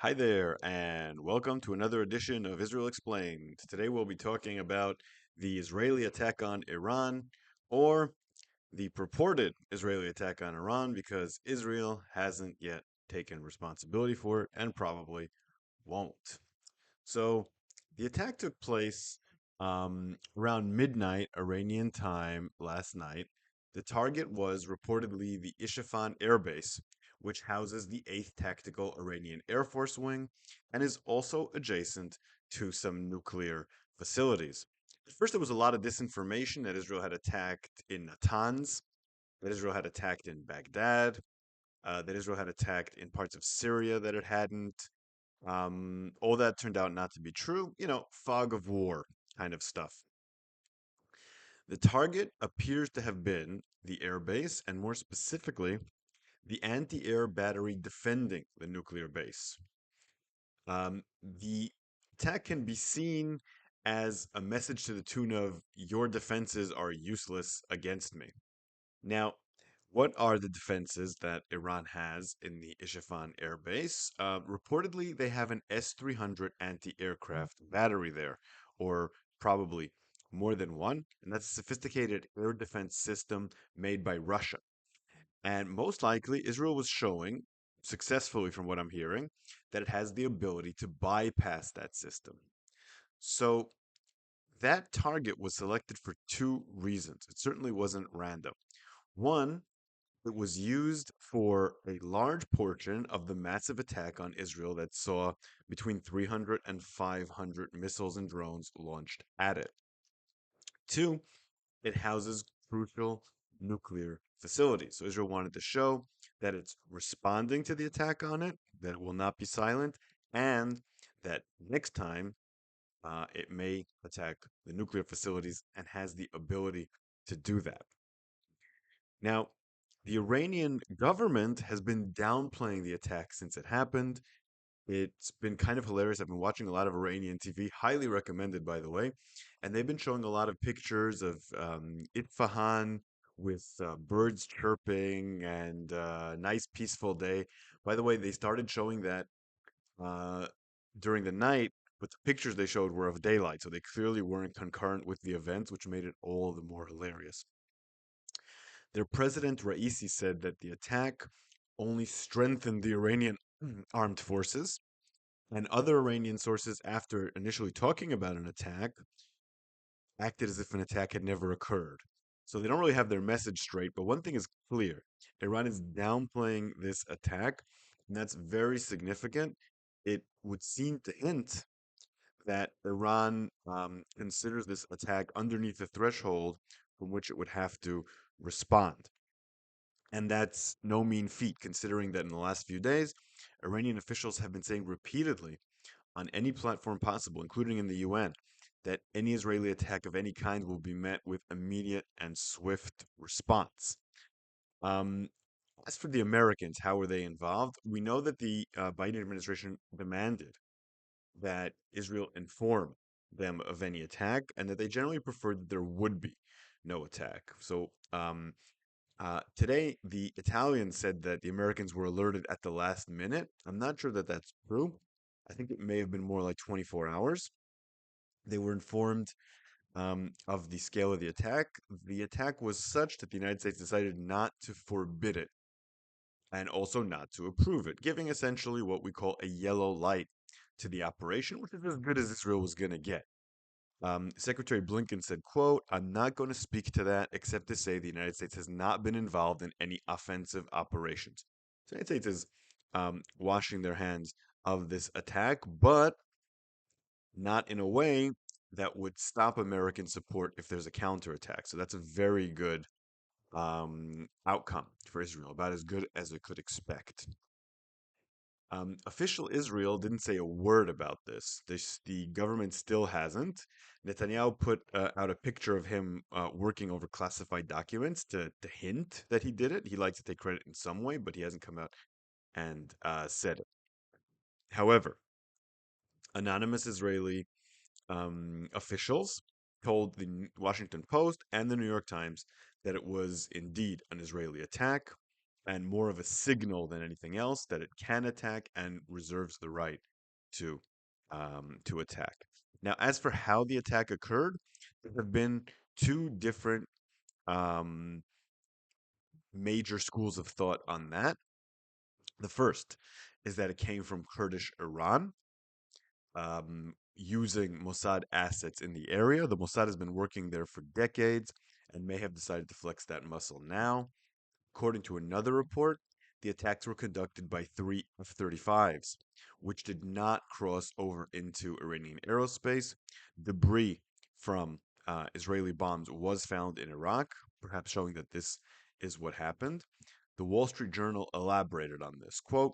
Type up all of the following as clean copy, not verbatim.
Hi there, and welcome to another edition of Israel Explained. Today we'll be talking about the Israeli attack on Iran, or the purported Israeli attack on Iran, because Israel hasn't yet taken responsibility for it and probably won't. So, the attack took place around midnight Iranian time last night. The target was reportedly the Isfahan Air Base, which houses the 8th Tactical Iranian Air Force Wing and is also adjacent to some nuclear facilities. At first, there was a lot of disinformation that Israel had attacked in Natanz, that Israel had attacked in Baghdad, that Israel had attacked in parts of Syria that it hadn't. All that turned out not to be true. Fog of war kind of stuff. The target appears to have been the airbase, and more specifically, the anti air battery defending the nuclear base. The attack can be seen as a message to the tune of, your defenses are useless against me. Now, what are the defenses that Iran has in the Isfahan air base? Reportedly, they have an S-300 anti-aircraft battery there, or probably more than one, and that's a sophisticated air defense system made by Russia. And most likely, Israel was showing, successfully from what I'm hearing, that it has the ability to bypass that system. So that target was selected for two reasons. It certainly wasn't random. One, it was used for a large portion of the massive attack on Israel that saw between 300 and 500 missiles and drones launched at it. Two, it houses crucial nuclear facilities. So Israel wanted to show that it's responding to the attack on it, that it will not be silent, and that next time it may attack the nuclear facilities and has the ability to do that. Now, the Iranian government has been downplaying the attack since it happened. It's been kind of hilarious. I've been watching a lot of Iranian TV, highly recommended, by the way. And they've been showing a lot of pictures of Itfahan with birds chirping and nice, peaceful day. By the way, they started showing that uh, during the night, but the pictures they showed were of daylight. So they clearly weren't concurrent with the events, which made it all the more hilarious. Their president Raisi said that the attack only strengthened the Iranian armed forces, and other Iranian sources, after initially talking about an attack, acted as if an attack had never occurred. So they don't really have their message straight, but one thing is clear. Iran is downplaying this attack, and that's very significant. It would seem to hint that Iran considers this attack underneath the threshold from which it would have to respond. And that's no mean feat, considering that in the last few days, Iranian officials have been saying repeatedly on any platform possible, including in the UN, that any Israeli attack of any kind will be met with immediate and swift response. Um, as for the Americans, how were they involved? We know that the Biden administration demanded that Israel inform them of any attack, and that they generally preferred that there would be no attack. So today, the Italians said that the Americans were alerted at the last minute. I'm not sure that that's true. I think it may have been more like 24 hours. They were informed of the scale of the attack. The attack was such that the United States decided not to forbid it and also not to approve it, giving essentially what we call a yellow light to the operation, which is as good as Israel was going to get. Secretary Blinken said, quote, I'm not going to speak to that except to say the United States has not been involved in any offensive operations. The United States is washing their hands of this attack, but not in a way that would stop American support if there's a counterattack. So that's a very good outcome for Israel, about as good as it could expect. Official Israel didn't say a word about this. The government still hasn't. Netanyahu put out a picture of him working over classified documents to hint that he did it. He likes to take credit in some way, but he hasn't come out and said it. However, anonymous Israeli officials told the Washington Post and the New York Times that it was indeed an Israeli attack. and more of a signal than anything else that it can attack and reserves the right to attack. Now, as for how the attack occurred, there have been two different um, major schools of thought on that. The first is that it came from Kurdish Iran, using Mossad assets in the area. The Mossad has been working there for decades and may have decided to flex that muscle now. According to another report, the attacks were conducted by three F-35s, which did not cross over into Iranian aerospace. Debris from Israeli bombs was found in Iraq, perhaps showing that this is what happened. The Wall Street Journal elaborated on this. Quote,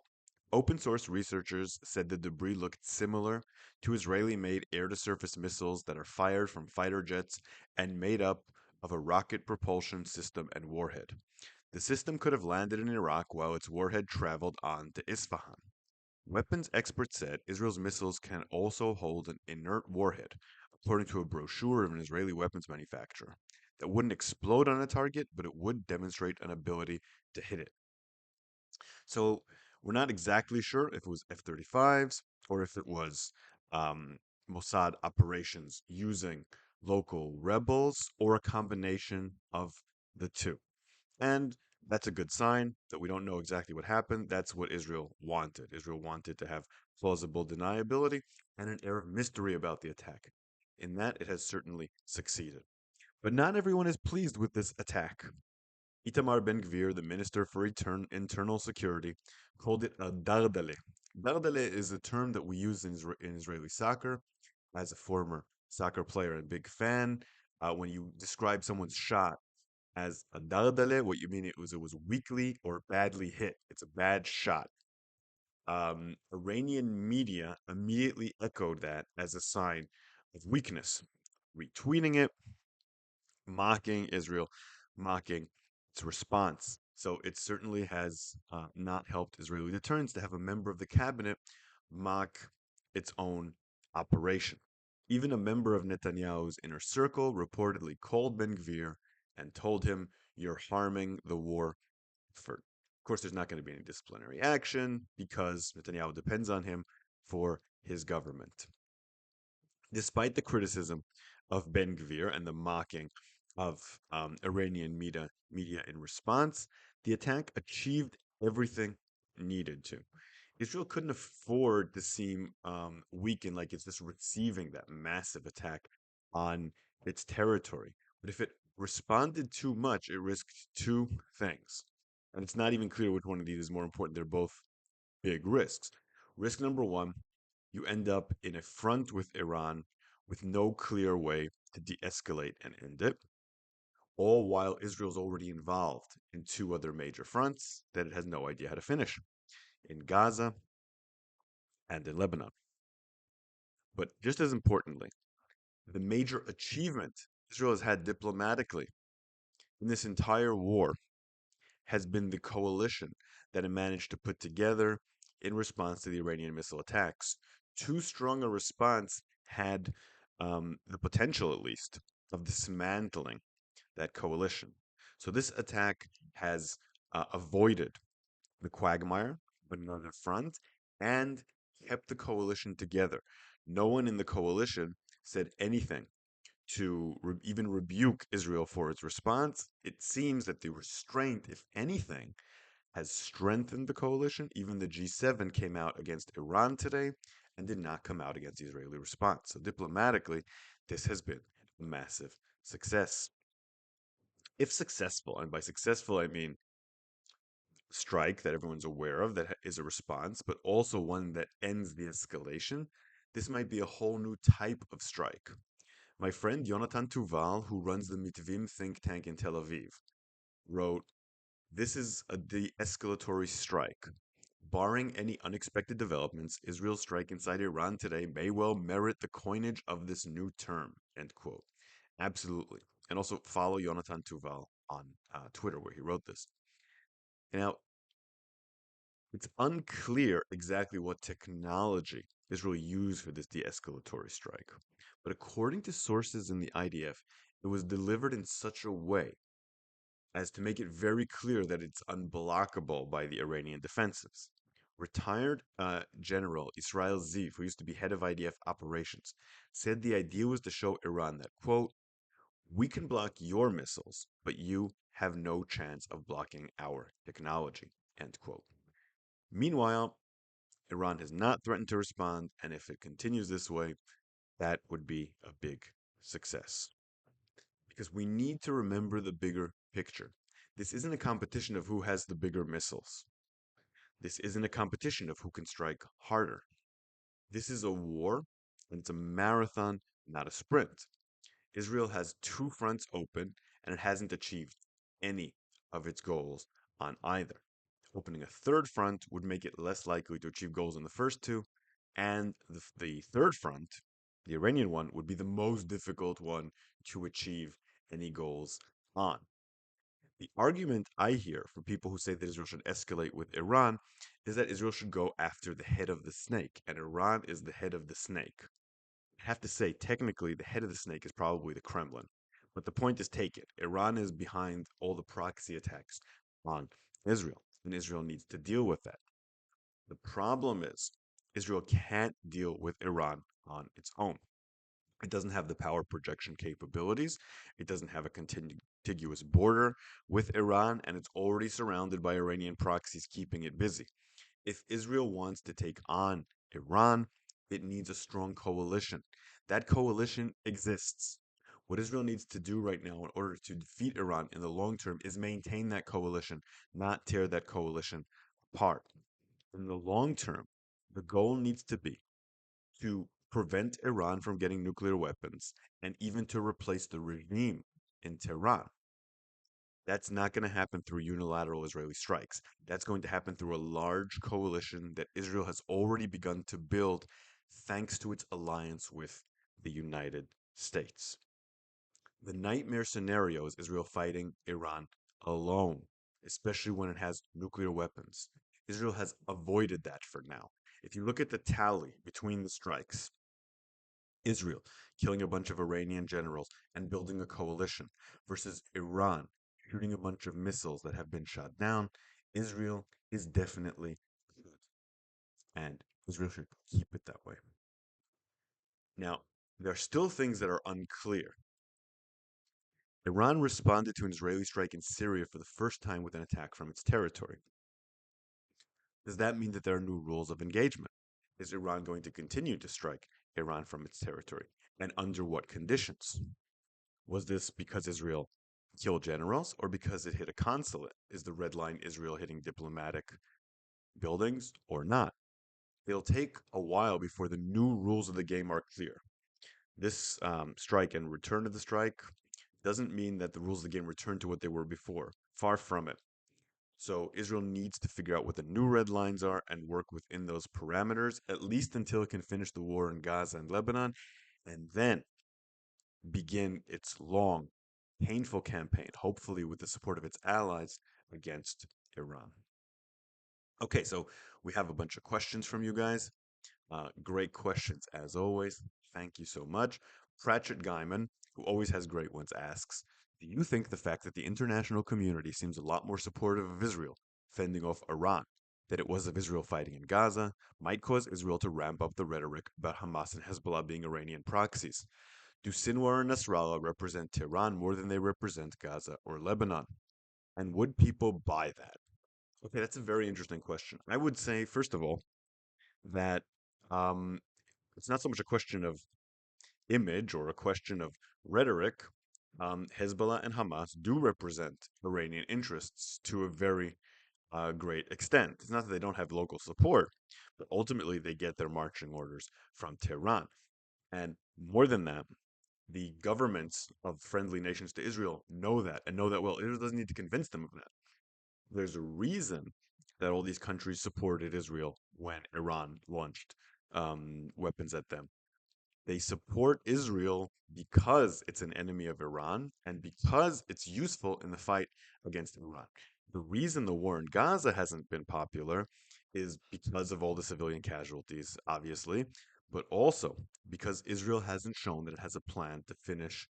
open source researchers said the debris looked similar to Israeli made air to surface missiles that are fired from fighter jets and made up of a rocket propulsion system and warhead. The system could have landed in Iraq while its warhead traveled on to Isfahan. Weapons experts said Israel's missiles can also hold an inert warhead, according to a brochure of an Israeli weapons manufacturer, that wouldn't explode on a target, but it would demonstrate an ability to hit it. So we're not exactly sure if it was F-35s or if it was um, Mossad operations using local rebels or a combination of the two. And that's a good sign that we don't know exactly what happened. That's what Israel wanted. Israel wanted to have plausible deniability and an air of mystery about the attack. In that, it has certainly succeeded. But not everyone is pleased with this attack. Itamar Ben-Gvir, the Minister for Internal Security, called it a dardale. Dardale is a term that we use in Israeli soccer. As a former soccer player and big fan, when you describe someone's shot as a dardale, what you mean it was weakly or badly hit. It's a bad shot. Iranian media immediately echoed that as a sign of weakness, retweeting it, mocking Israel, mocking its response. So it certainly has not helped Israeli deterrence to have a member of the cabinet mock its own operation. Even a member of Netanyahu's inner circle reportedly called Ben Gvir and told him, you're harming the war effort. Of course, there's not going to be any disciplinary action because Netanyahu depends on him for his government. Despite the criticism of Ben Gvir and the mocking of Iranian media in response, the attack achieved everything needed to. Israel couldn't afford to seem weakened like it's just receiving that massive attack on its territory. But if it responded too much, it risked two things. And it's not even clear which one of these is more important. They're both big risks. Risk number one, you end up in a front with Iran with no clear way to de escalate and end it, all while Israel's already involved in two other major fronts that it has no idea how to finish in Gaza and in Lebanon. But just as importantly, the major achievement Israel has had diplomatically in this entire war has been the coalition that it managed to put together in response to the Iranian missile attacks. Too strong a response had the potential, at least, of dismantling that coalition. So this attack has avoided the quagmire of another front and kept the coalition together. No one in the coalition said anything to even rebuke Israel for its response. It seems that the restraint, if anything, has strengthened the coalition. Even the G7 came out against Iran today and did not come out against the Israeli response. So diplomatically, this has been a massive success. If successful, and by successful I mean strike that everyone's aware of that is a response, but also one that ends the escalation, this might be a whole new type of strike. My friend Jonathan Tuval, who runs the Mitvim think tank in Tel Aviv, wrote, this is a de-escalatory strike. Barring any unexpected developments, Israel's strike inside Iran today may well merit the coinage of this new term, end quote. Absolutely. And also follow Jonathan Tuval on Twitter where he wrote this. Now, it's unclear exactly what technology Israel used for this de-escalatory strike. But according to sources in the IDF, it was delivered in such a way as to make it very clear that it's unblockable by the Iranian defenses. Retired General Israel Ziv, who used to be head of IDF operations, said the idea was to show Iran that, quote, we can block your missiles, but you have no chance of blocking our technology, end quote. Meanwhile, Iran has not threatened to respond, and if it continues this way, that would be a big success. Because we need to remember the bigger picture. This isn't a competition of who has the bigger missiles. This isn't a competition of who can strike harder. This is a war, and it's a marathon, not a sprint. Israel has two fronts open, and it hasn't achieved any of its goals on either. Opening a third front would make it less likely to achieve goals in the first two, and the third front, the Iranian one, would be the most difficult one to achieve any goals on. The argument I hear from people who say that Israel should escalate with Iran is that Israel should go after the head of the snake, and Iran is the head of the snake. I have to say, technically, the head of the snake is probably the Kremlin. But the point is taken. Iran is behind all the proxy attacks on Israel, and Israel needs to deal with that. The problem is, Israel can't deal with Iran on its own. It doesn't have the power projection capabilities. It doesn't have a contiguous border with Iran, and it's already surrounded by Iranian proxies keeping it busy. If Israel wants to take on Iran, it needs a strong coalition. That coalition exists. What Israel needs to do right now in order to defeat Iran in the long term is maintain that coalition, not tear that coalition apart. In the long term, the goal needs to be to prevent Iran from getting nuclear weapons and even to replace the regime in Tehran. That's not going to happen through unilateral Israeli strikes. That's going to happen through a large coalition that Israel has already begun to build thanks to its alliance with the United States. The nightmare scenario is Israel fighting Iran alone, especially when it has nuclear weapons. Israel has avoided that for now. If you look at the tally between the strikes, Israel killing a bunch of Iranian generals and building a coalition versus Iran shooting a bunch of missiles that have been shot down, Israel is definitely good. And Israel should keep it that way. Now, there are still things that are unclear. Iran responded to an Israeli strike in Syria for the first time with an attack from its territory. Does that mean that there are new rules of engagement? Is Iran going to continue to strike Iran from its territory? And under what conditions? Was this because Israel killed generals or because it hit a consulate? Is the red line Israel hitting diplomatic buildings or not? It'll take a while before the new rules of the game are clear. This strike and return of the strike doesn't mean that the rules of the game return to what they were before. Far from it. So Israel needs to figure out what the new red lines are and work within those parameters, at least until it can finish the war in Gaza and Lebanon, and then begin its long, painful campaign, hopefully with the support of its allies, against Iran. Okay, so we have a bunch of questions from you guys. Great questions as always. Thank you so much. Pratchett Guyman, who always has great ones, asks, do you think the fact that the international community seems a lot more supportive of Israel fending off Iran than it was of Israel fighting in Gaza might cause Israel to ramp up the rhetoric about Hamas and Hezbollah being Iranian proxies? Do Sinwar and Nasrallah represent Tehran more than they represent Gaza or Lebanon? And would people buy that? Okay, that's a very interesting question. I would say, first of all, that um, it's not so much a question of image or a question of rhetoric. Hezbollah and Hamas do represent Iranian interests to a very great extent. It's not that they don't have local support, but ultimately they get their marching orders from Tehran. And more than that, the governments of friendly nations to Israel know that and know that well. Israel doesn't need to convince them of that. There's a reason that all these countries supported Israel when Iran launched weapons at them. They support Israel because it's an enemy of Iran and because it's useful in the fight against Iran. The reason the war in Gaza hasn't been popular is because of all the civilian casualties, obviously, but also because Israel hasn't shown that it has a plan to finish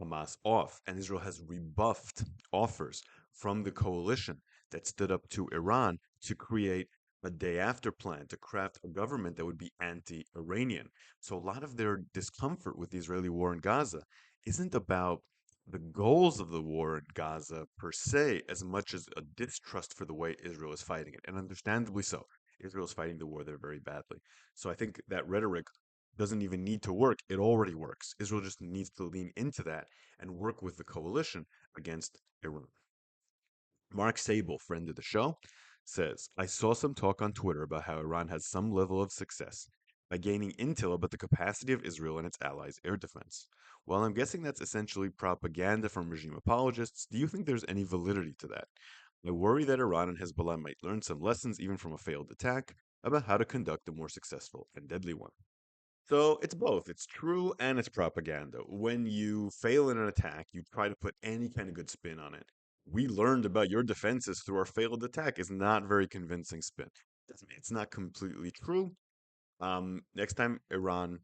Hamas off, and Israel has rebuffed offers from the coalition that stood up to Iran to create a day after plan to craft a government that would be anti-Iranian. So a lot of their discomfort with the Israeli war in Gaza isn't about the goals of the war in Gaza per se, as much as a distrust for the way Israel is fighting it, and understandably so. Israel is fighting the war there very badly. So I think that rhetoric doesn't even need to work. It already works. Israel just needs to lean into that and work with the coalition against Iran. Mark Sable, friend of the show, says, I saw some talk on Twitter about how Iran has some level of success by gaining intel about the capacity of Israel and its allies' air defense. While I'm guessing that's essentially propaganda from regime apologists, do you think there's any validity to that? I worry that Iran and Hezbollah might learn some lessons even from a failed attack about how to conduct a more successful and deadly one. So it's both. It's true and it's propaganda. When you fail in an attack, you try to put any kind of good spin on it. We learned about your defenses through our failed attack is not very convincing spin. Doesn't mean it's not completely true. Next time Iran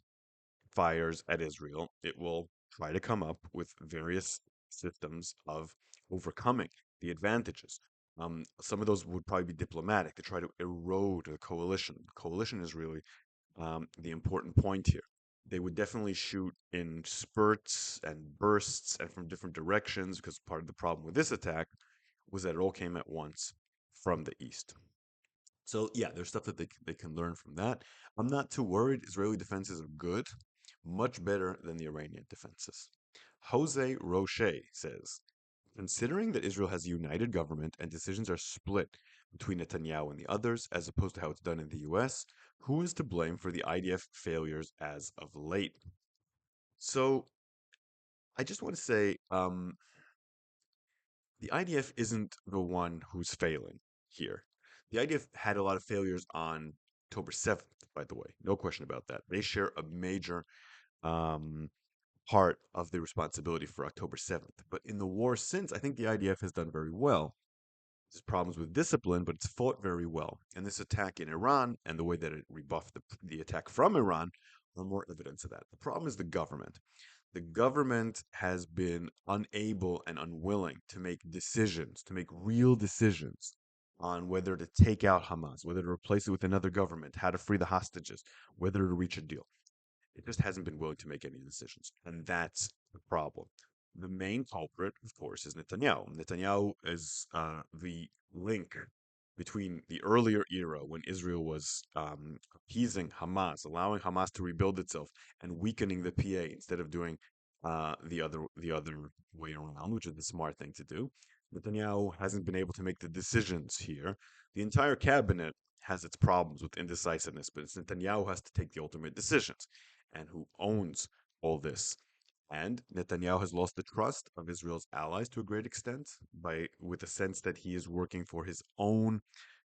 fires at Israel, it will try to come up with various systems of overcoming the advantages. Some of those would probably be diplomatic to try to erode the coalition. Coalition is really the important point here. They would definitely shoot in spurts and bursts and from different directions because part of the problem with this attack was that it all came at once from the east. So yeah, there's stuff that they can learn from that. I'm not too worried. Israeli defenses are good, much better than the Iranian defenses. Jose Roche says, considering that Israel has a united government and decisions are split between Netanyahu and the others, as opposed to how it's done in the US, who is to blame for the IDF failures as of late? So I just want to say the IDF isn't the one who's failing here. The IDF had a lot of failures on October 7th, by the way. No question about that. They share a major um, part of the responsibility for October 7th. But in the war since, I think the IDF has done very well. There's problems with discipline, but it's fought very well. And this attack in Iran and the way that it rebuffed the attack from Iran are more evidence of that. The problem is the government. The government has been unable and unwilling to make decisions, to make real decisions on whether to take out Hamas, whether to replace it with another government, how to free the hostages, whether to reach a deal. It just hasn't been willing to make any decisions. And that's the problem. The main culprit, of course, is Netanyahu. Netanyahu is the link between the earlier era when Israel was appeasing Hamas, allowing Hamas to rebuild itself, and weakening the PA instead of doing the other way around, which is the smart thing to do. Netanyahu hasn't been able to make the decisions here. The entire cabinet has its problems with indecisiveness, but it's Netanyahu has to take the ultimate decisions, and who owns all this. And Netanyahu has lost the trust of Israel's allies to a great extent, by with a sense that he is working for his own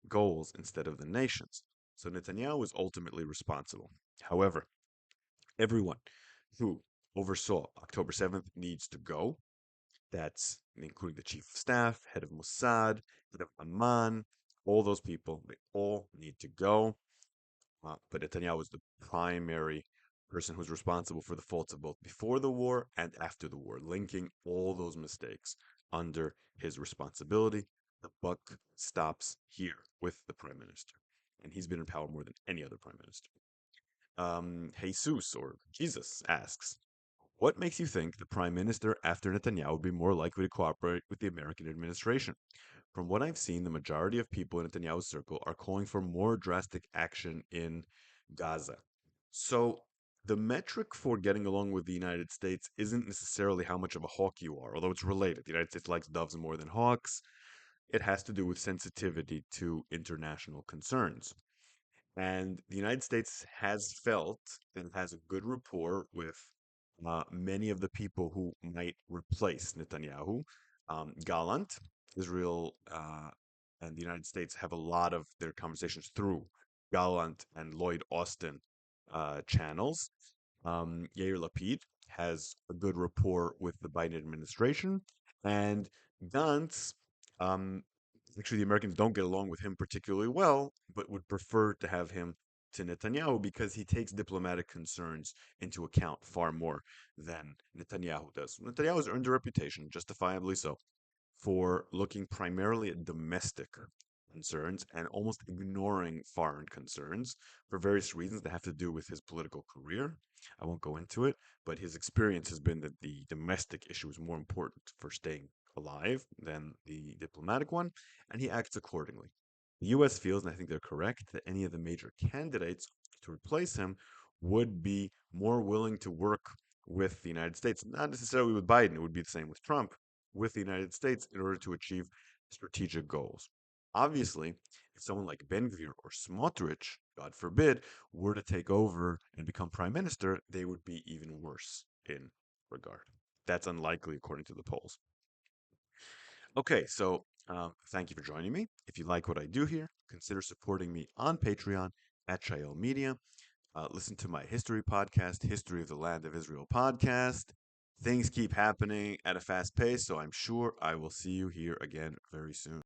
goals instead of the nation's. So Netanyahu is ultimately responsible. However, everyone who oversaw October 7th needs to go. That's including the chief of staff, head of Mossad, head of Amman, all those people. They all need to go. But Netanyahu is the primary person who's responsible for the faults of both before the war and after the war, linking all those mistakes under his responsibility. The buck stops here with the prime minister, and he's been in power more than any other prime minister. Jesus, or Jesus, asks, what makes you think the prime minister after Netanyahu would be more likely to cooperate with the American administration? From what I've seen, the majority of people in Netanyahu's circle are calling for more drastic action in Gaza. So the metric for getting along with the United States isn't necessarily how much of a hawk you are, although it's related. The United States likes doves more than hawks. It has to do with sensitivity to international concerns. And the United States has felt and has a good rapport with many of the people who might replace Netanyahu. Gallant, Israel, and the United States have a lot of their conversations through Gallant and Lloyd Austin channels. Yair Lapid has a good rapport with the Biden administration, and Gantz, actually, the Americans don't get along with him particularly well, but would prefer to have him to Netanyahu because he takes diplomatic concerns into account far more than Netanyahu does. Netanyahu has earned a reputation, justifiably so, for looking primarily at domestic concerns and almost ignoring foreign concerns for various reasons that have to do with his political career. I won't go into it, but his experience has been that the domestic issue is more important for staying alive than the diplomatic one, and he acts accordingly. The US feels, and I think they're correct, that any of the major candidates to replace him would be more willing to work with the United States, not necessarily with Biden, it would be the same with Trump, with the United States in order to achieve strategic goals. Obviously, if someone like Ben-Gvir or Smotrich, God forbid, were to take over and become prime minister, they would be even worse in regard. That's unlikely according to the polls. Okay, so thank you for joining me. If you like what I do here, consider supporting me on Patreon at Shael Media. Listen to my history podcast, History of the Land of Israel podcast. Things keep happening at a fast pace, so I'm sure I will see you here again very soon.